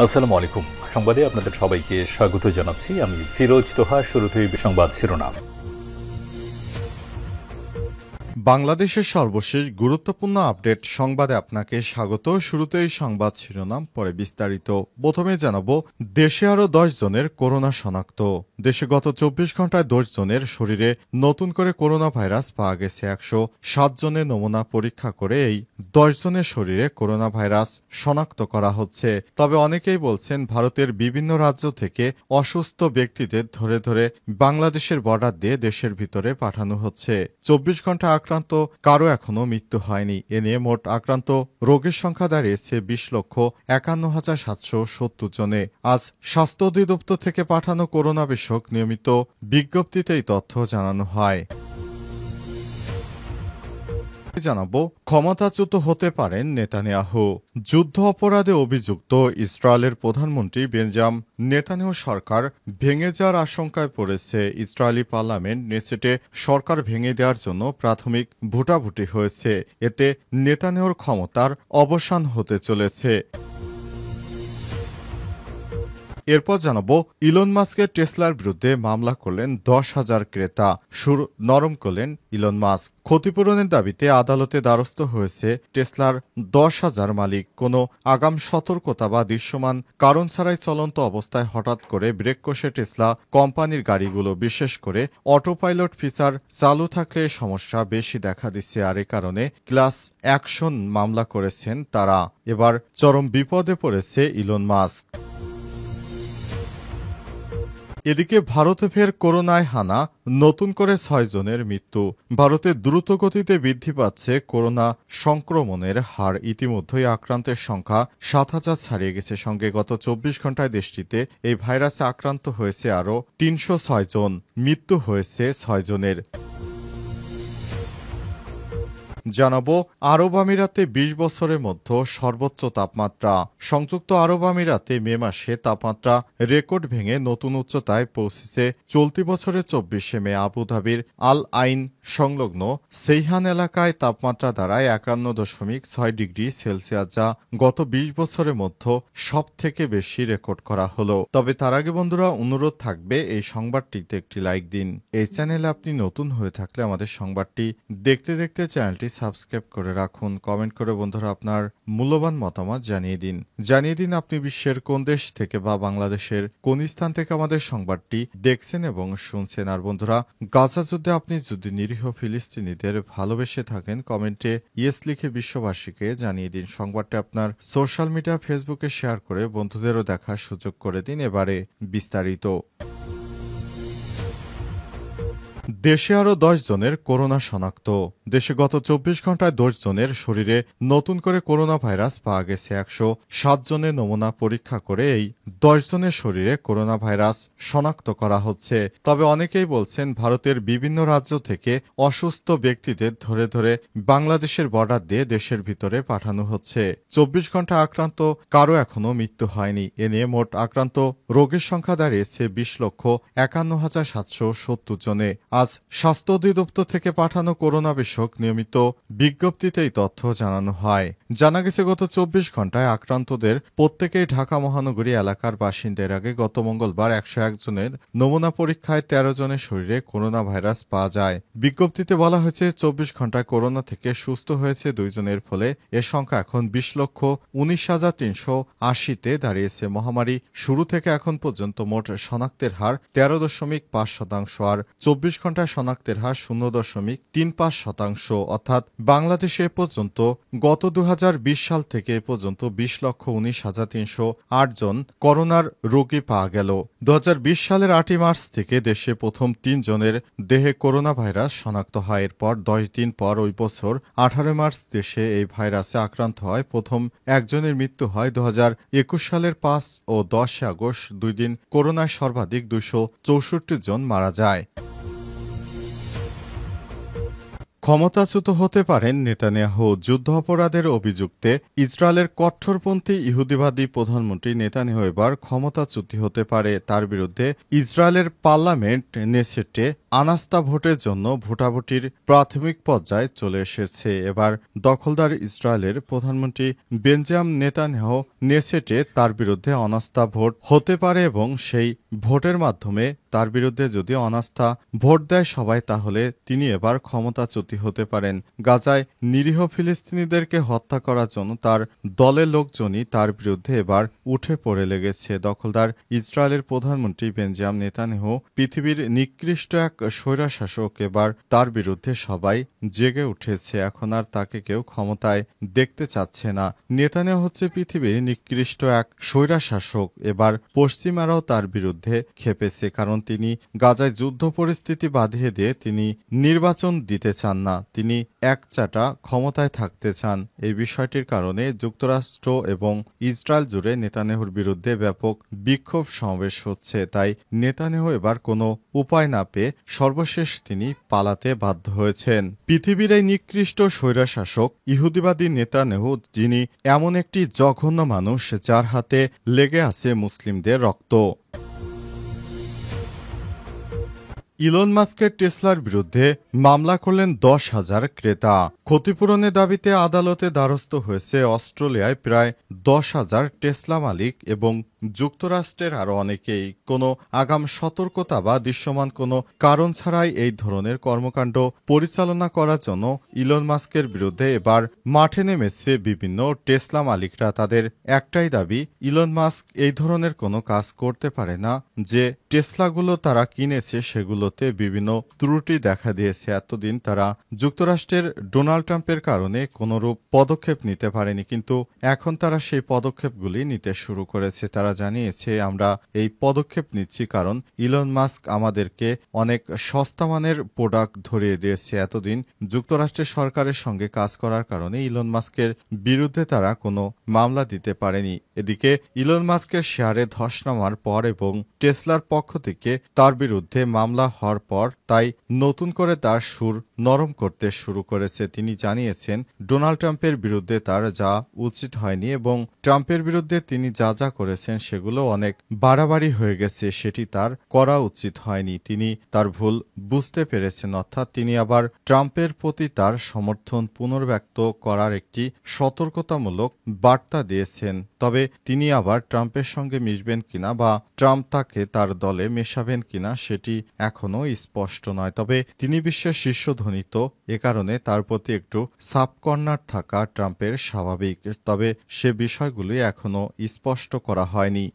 আসসালামু আলাইকুম। সংবাদে আপনাদের সবাইকে স্বাগত জানাচ্ছি। আমি ফিরোজ তোহা। শুরুতেই সংবাদ শিরোনাম। বাংলাদেশের সর্বশেষ গুরুত্বপূর্ণ আপডেট সংবাদে আপনাকে স্বাগত। শুরুতেই সংবাদ শিরোনাম, পরে বিস্তারিত। প্রথমে জানাবো, দেশে আরও 10 জনের করোনা শনাক্ত। দেশে গত 24 ঘন্টায় 10 জনের শরীরে নতুন করে করোনা ভাইরাস পাওয়া গেছে। 107 জনের নমুনা পরীক্ষা করে এই 10 জনের শরীরে করোনা ভাইরাস শনাক্ত করা হচ্ছে। তবে অনেকেই বলছেন, ভারতের বিভিন্ন রাজ্য থেকে অসুস্থ ব্যক্তিদের ধরে ধরে বাংলাদেশের বর্ডার দিয়ে দেশের ভিতরে পাঠানো হচ্ছে। 24 ঘন্টা আক্রান্ত কারো এখনো মৃত্যু হয়নি। এ নিয়ে মোট আক্রান্ত রোগীর সংখ্যা দাঁড়িয়েছে 20,51,770 জনে। আজ স্বাস্থ্য অধিদপ্তর থেকে পাঠানো করোনা বিষয়ক নিয়মিত বিজ্ঞপ্তিতে এই তথ্য জানানো হয়। জানাবো, ক্ষমতাচ্যুত হতে পারেন নেতানিয়াহু। যুদ্ধ অপরাধে অভিযুক্ত ইসরায়েলের প্রধানমন্ত্রী বেঞ্জামিন নেতানিয়াহু সরকার ভেঙে যাওয়ার আশঙ্কায় পড়েছে। ইসরায়েলি পার্লামেন্ট নেসেটে সরকার ভেঙে দেওয়ার জন্য প্রাথমিক ভোটাভুটি হয়েছে। এতে নেতানিয়াহুর ক্ষমতার অবসান হতে চলেছে। এরপর জানাবো, ইলন মাস্কের টেসলার বিরুদ্ধে মামলা করলেন 10,000 ক্রেতা। সুর নরম করলেন ইলন মাস্ক। ক্ষতিপূরণের দাবিতে আদালতে দ্বারস্থ হয়েছে টেসলার 10,000 মালিক। কোনো আগাম সতর্কতা বা দৃশ্যমান কারণ ছাড়াই চলন্ত অবস্থায় হঠাৎ করে ব্রেক কষে টেসলা কোম্পানির গাড়িগুলো, বিশেষ করে অটোপাইলট ফিচার চালু থাকলে সমস্যা বেশি দেখা দিচ্ছে। আর এ কারণে ক্লাস অ্যাকশন মামলা করেছেন তারা। এবার চরম বিপদে পড়েছে ইলন মাস্ক। এদিকে ভারতে ফের করোনায় হানা, নতুন করে 6 জনের মৃত্যু। ভারতে দ্রুত গতিতে বৃদ্ধি পাচ্ছে করোনা সংক্রমণের হার। ইতিমধ্যেই আক্রান্তের সংখ্যা 7,000 ছাড়িয়ে গেছে। সঙ্গে গত 24 ঘন্টায় দেশটিতে এই ভাইরাসে আক্রান্ত হয়েছে আরও 306 জন। মৃত্যু হয়েছে 6 জনের। জানাবো, আরব আমিরাতে 20 বছরের মধ্যে সর্বোচ্চ তাপমাত্রা। সংযুক্ত আরব আমিরাতে মে মাসে তাপমাত্রা রেকর্ড ভেঙে নতুন উচ্চতায় পৌঁছেছে। চলতি বছরের 24শে মে আবুধাবির আল আইন সংলগ্ন সেইহান এলাকায় তাপমাত্রা দাঁড়ায় 51.6 ডিগ্রি সেলসিয়াস, যা গত 20 বছরের মধ্যে সব থেকে বেশি রেকর্ড করা হলো। তবে তার আগে বন্ধুরা, অনুরোধ থাকবে এই সংবাদটিতে একটি লাইক দিন। এই চ্যানেলে আপনি নতুন হয়ে থাকলে আমাদের সংবাদটি দেখতে দেখতে চ্যানেলটি সাবস্ক্রাইব করে রাখুন। কমেন্ট করে বন্ধুরা আপনার মূল্যবান মতামত জানিয়ে দিন আপনি বিশ্বের কোন দেশ থেকে বা বাংলাদেশের কোন স্থান থেকে আমাদের সংবাদটি দেখছেন এবং শুনছেন। আর বন্ধুরা, গাজা যুদ্ধে আপনি যদি নিরীহ ফিলিস্তিনিদের ভালোবেসে থাকেন, কমেন্টে ইয়েস লিখে বিশ্ববাসীকে জানিয়ে দিন। সংবাদটি আপনার সোশ্যাল মিডিয়া ফেসবুকে শেয়ার করে বন্ধুদেরও দেখার সুযোগ করে দিন। এবারে বিস্তারিত। দেশে আরও 10 জনের করোনা শনাক্ত। দেশে গত 24 ঘন্টায় 10 জনের শরীরে নতুন করে করোনা ভাইরাস পাওয়া গেছে। 107 জনের নমুনা পরীক্ষা করে এই 10 জনের শরীরে করোনা ভাইরাস শনাক্ত করা হচ্ছে। তবে অনেকেই বলছেন, ভারতের বিভিন্ন রাজ্য থেকে অসুস্থ ব্যক্তিদের ধরে ধরে বাংলাদেশের বর্ডার দিয়ে দেশের ভিতরে পাঠানো হচ্ছে। 24 ঘন্টা আক্রান্ত কারো এখনো মৃত্যু হয়নি। এ নিয়ে মোট আক্রান্ত রোগীর সংখ্যা দাঁড়িয়েছে 20,51,770 জনে। আজ স্বাস্থ্য অধিদপ্তর থেকে পাঠানো করোনা বিষয়ক নিয়মিত বিজ্ঞপ্তিতে এই তথ্য জানানো হয়। জানা গেছে, গত 24 ঘন্টায় আক্রান্তদের প্রত্যেকেই ঢাকা মহানগরী এলাকার বাসিন্দার। আগে গত মঙ্গলবার 101 জনের নমুনা পরীক্ষায় 13 জনের শরীরে করোনা ভাইরাস পাওয়া যায়। বিজ্ঞপ্তিতে বলা হয়েছে, 24 ঘন্টায় করোনা থেকে সুস্থ হয়েছে 2 জনের। ফলে এর সংখ্যা এখন 20,19,380-তে দাঁড়িয়েছে। মহামারী শুরু থেকে এখন পর্যন্ত মোট শনাক্তের হার 13.5%। আর 24 ঘন্টায় শনাক্তের হার 0.35%। অর্থাৎ বাংলাদেশে পর্যন্ত গত 2020 সাল থেকে পর্যন্ত 20,19,308 জন করোনার রোগী পাওয়া গেল। 2020 সালের 8 মার্চ থেকে দেশে প্রথম 3 জনের দেহে করোনা ভাইরাস শনাক্ত হয়। এরপর 10 দিন পর ওই বছর 18 মার্চ দেশে এই ভাইরাসে আক্রান্ত হয় প্রথম একজনের মৃত্যু হয়। 2021 সালের 5 ও 10 আগস্ট 2 দিন করোনায় সর্বাধিক 264 জন মারা যায়। ক্ষমতাচ্যুত হতে পারেন নেতানিয়াহু। যুদ্ধ অপরাধের অভিযুক্তে ইসরায়েলের কট্টরপন্থী ইহুদিবাদী প্রধানমন্ত্রী নেতানিয়াহু এবার ক্ষমতাচ্যুত হতে পারে। তার বিরুদ্ধে ইসরায়েলের পার্লামেন্ট নেসেটে আনাস্থা ভোটের জন্য ভোটাভুটির প্রাথমিক পর্যায়ে চলে এসেছে। এবার দখলদার ইসরায়েলের প্রধানমন্ত্রী বেঞ্জামিন নেতানিয়াহু নেসেটে তার বিরুদ্ধে অনাস্থা ভোট হতে পারে এবং সেই ভোটের মাধ্যমে তার বিরুদ্ধে যদি অনাস্থা ভোট দেয় সবাই, তাহলে তিনি এবার ক্ষমতাচ্যুতি হতে পারেন। গাজায় নিরীহ ফিলিস্তিনিদেরকে হত্যা করার জন্য তার দলের লোকজনই তার বিরুদ্ধে এবার উঠে পড়ে লেগেছে। দখলদার ইসরায়েলের প্রধানমন্ত্রী বেঞ্জামিন নেতানিয়াহু পৃথিবীর নিকৃষ্ট এক স্বৈরশাসক, এবার তার বিরুদ্ধে সবাই জেগে উঠেছে। এখন আর তাকে কেউ ক্ষমতায় দেখতে চাচ্ছে না। নেতানিয়াহু হচ্ছে পৃথিবীর নিকৃষ্ট এক স্বৈরশাসক। এবার পশ্চিমারাও তার বিরুদ্ধে খেপেছে, কারণ তিনি গাজায় যুদ্ধ পরিস্থিতি বাঁধিয়ে দিয়ে তিনি নির্বাচন দিতে চান না। তিনি একচাটা ক্ষমতায় থাকতে চান। এই বিষয়টির কারণে যুক্তরাষ্ট্র এবং ইসরায়েল জুড়ে নেতানিয়াহুর বিরুদ্ধে ব্যাপক বিক্ষোভ সমাবেশ হচ্ছে। তাই নেতানিয়াহু এবার কোনো উপায় না পেয়ে সর্বশেষ তিনি পালাতে বাধ্য হয়েছেন। পৃথিবীর এই নিকৃষ্ট স্বৈরশাসক ইহুদিবাদী নেতানিয়াহু, যিনি এমন একটি জঘন্য মানুষ যার হাতে লেগে আছে মুসলিমদের রক্ত। ইলন মাস্কের টেসলার বিরুদ্ধে মামলা করলেন 10,000 ক্রেতা। ক্ষতিপূরণের দাবিতে আদালতে দ্বারস্থ হয়েছে অস্ট্রেলিয়ায় প্রায় 10,000 টেসলা মালিক এবং যুক্তরাষ্ট্রের আরও অনেকেই। কোনো আগাম সতর্কতা বা দৃশ্যমান কোনো কারণ ছাড়াই এই ধরনের কর্মকাণ্ড পরিচালনা করার জন্য ইলন মাস্কের বিরুদ্ধে এবার মাঠে নেমেছে বিভিন্ন টেসলা মালিকরা। তাদের একটাই দাবি, ইলন মাস্ক এই ধরনের কোনো কাজ করতে পারে না। যে টেসলাগুলো তারা কিনেছে সেগুলোতে বিভিন্ন ত্রুটি দেখা দিয়েছে। এতদিন তারা যুক্তরাষ্ট্রের ডোনাল্ড ট্রাম্পের কারণে কোনোরূপ পদক্ষেপ নিতে পারেনি, কিন্তু এখন তারা সেই পদক্ষেপগুলি নিতে শুরু করেছে। তারা জানিয়েছে, আমরা এই পদক্ষেপ নিচ্ছি কারণ ইলন মাস্ক আমাদেরকে অনেক সস্তা মানের প্রোডাক্ট ধরিয়ে দিয়েছে। এতদিন যুক্তরাষ্ট্রের সরকারের সঙ্গে কাজ করার কারণে ইলন মাস্কের বিরুদ্ধে তারা কোনো মামলা দিতে পারেনি। এদিকে ইলন মাস্কের শেয়ারে ধস নামার পর এবং টেসলার পক্ষ থেকে তার বিরুদ্ধে মামলা হওয়ার পর তাই নতুন করে তার সুর নরম করতে শুরু করেছে। তিনি জানিয়েছেন, ডোনাল্ড ট্রাম্পের বিরুদ্ধে তার যা উচিত হয়নি এবং ট্রাম্পের বিরুদ্ধে তিনি যা যা করেছেন সেগুলো অনেক বাড়াবাড়ি হয়ে গেছে, সেটি তার করা উচিত হয়নি। তিনি তার ভুল বুঝতে পেরেছেন, অর্থাৎ তিনি আবার ট্রাম্পের প্রতি তার সমর্থন পুনর্ব্যক্ত করার একটি সতর্কতামূলক বার্তা দিয়েছেন। তবে তিনি আবার ট্রাম্পের সঙ্গে মিশবেন কিনা বা ট্রাম্প তাকে তার দলে মেশাবেন কিনা সেটি এখনও স্পষ্ট নয়। তবে তিনি বিশ্বের শীর্ষ ধনী, তো এ কারণে তার প্রতি একটু সাবকর্নার থাকা ট্রাম্পের স্বাভাবিক। তবে সে বিষয়গুলি এখনও স্পষ্ট করা হয়নি।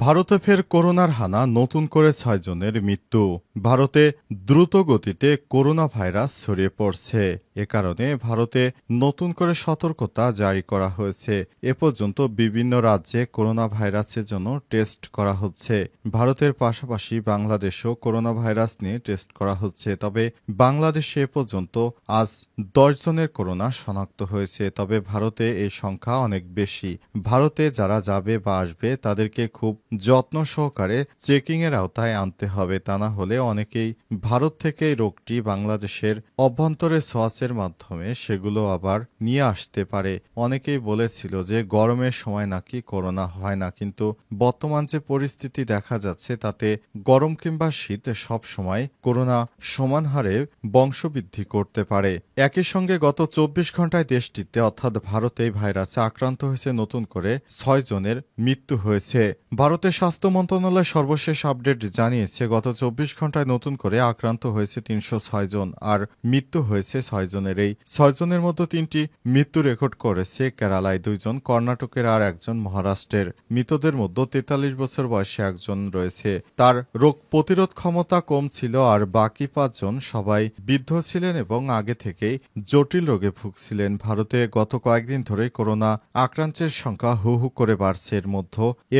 ভারতে ফের করোনার হানা, নতুন করে 6 জনের মৃত্যু। ভারতে দ্রুত গতিতে করোনা ভাইরাস ছড়িয়ে পড়ছে। এ কারণে ভারতে নতুন করে সতর্কতা জারি করা হয়েছে। এ পর্যন্ত বিভিন্ন রাজ্যে করোনা ভাইরাসের জন্য টেস্ট করা হচ্ছে। ভারতের পাশাপাশি বাংলাদেশেও করোনা ভাইরাস নিয়ে টেস্ট করা হচ্ছে। তবে বাংলাদেশে এ পর্যন্ত আজ 10 জনের করোনা শনাক্ত হয়েছে। তবে ভারতে এই সংখ্যা অনেক বেশি। ভারতে যারা যাবে বা আসবে তাদেরকে খুব যত্ন সহকারে চেকিংয়ের আওতায় আনতে হবে, তা না হলে অনেকেই ভারত থেকে রোগটি বাংলাদেশের অভ্যন্তরে ছোঁয়াচের মাধ্যমে সেগুলো আবার নিয়ে আসতে পারে। অনেকেই বলেছিল যে গরমের সময় নাকি করোনা হয় না, কিন্তু বর্তমান যে পরিস্থিতি দেখা যাচ্ছে তাতে গরম কিংবা শীত সব সময় করোনা সমান হারে বংশবৃদ্ধি করতে পারে। একই সঙ্গে গত 24 ঘন্টায় দেশটিতে অর্থাৎ ভারতে ভাইরাসে আক্রান্ত হয়েছে নতুন করে 6 জনের মৃত্যু হয়েছে। ভারতের স্বাস্থ্য মন্ত্রণালয় সর্বশেষ আপডেট জানিয়েছে, গত 24 ঘন্টায় নতুন করে আক্রান্ত হয়েছে 306 জন আর মৃত্যু হয়েছে 6 জনের। এই 6 জনের মধ্যে 3টি মৃত্যু রেকর্ড করেছে কেরালায় 2 জন, কর্ণাটকের আর 1 জন, মহারাষ্ট্রের। মৃতদের মধ্যে 43 বছর বয়সে 1 জন রয়েছে। তার রোগ প্রতিরোধ ক্ষমতা কম ছিল আর বাকি 5 জন সবাই বৃদ্ধ ছিলেন এবং আগে থেকেই জটিল রোগে ভুগছিলেন। ভারতে গত কয়েকদিন ধরেই করোনা আক্রান্তের সংখ্যা হু হু করে বাড়ছে। এর মধ্যে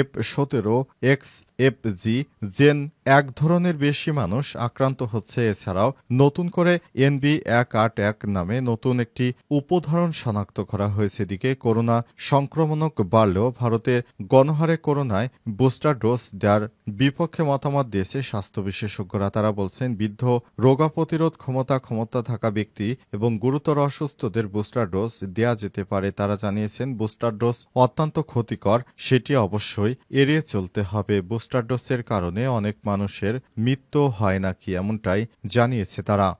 F17, XFG, জেন এক ধরনের বেশি মানুষ আক্রান্ত হচ্ছে। এছাড়াও নতুন করে NB181 নামে নতুন একটি উপধরন শনাক্ত করা হয়েছে। এদিকে করোনা সংক্রমণ বাড়লেও ভারতের গণহারে করোনায় বুস্টার ডোজ দেওয়ার বিপক্ষে মতামত দিয়েছে স্বাস্থ্য বিশেষজ্ঞরা। তারা বলছেন বৃদ্ধ, রোগা প্রতিরোধ ক্ষমতা থাকা ব্যক্তি এবং গুরুতর অসুস্থদের বুস্টার ডোজ দেওয়া যেতে পারে। তারা জানিয়েছেন বুস্টার ডোজ অত্যন্ত ক্ষতিকর, সেটি অবশ্যই এড়িয়ে চলতে হবে। বুস্টার ডোজের কারণে অনেক মানুষের মৃত্যু হয় নাকি, এমনটাই জানিয়েছে তারা।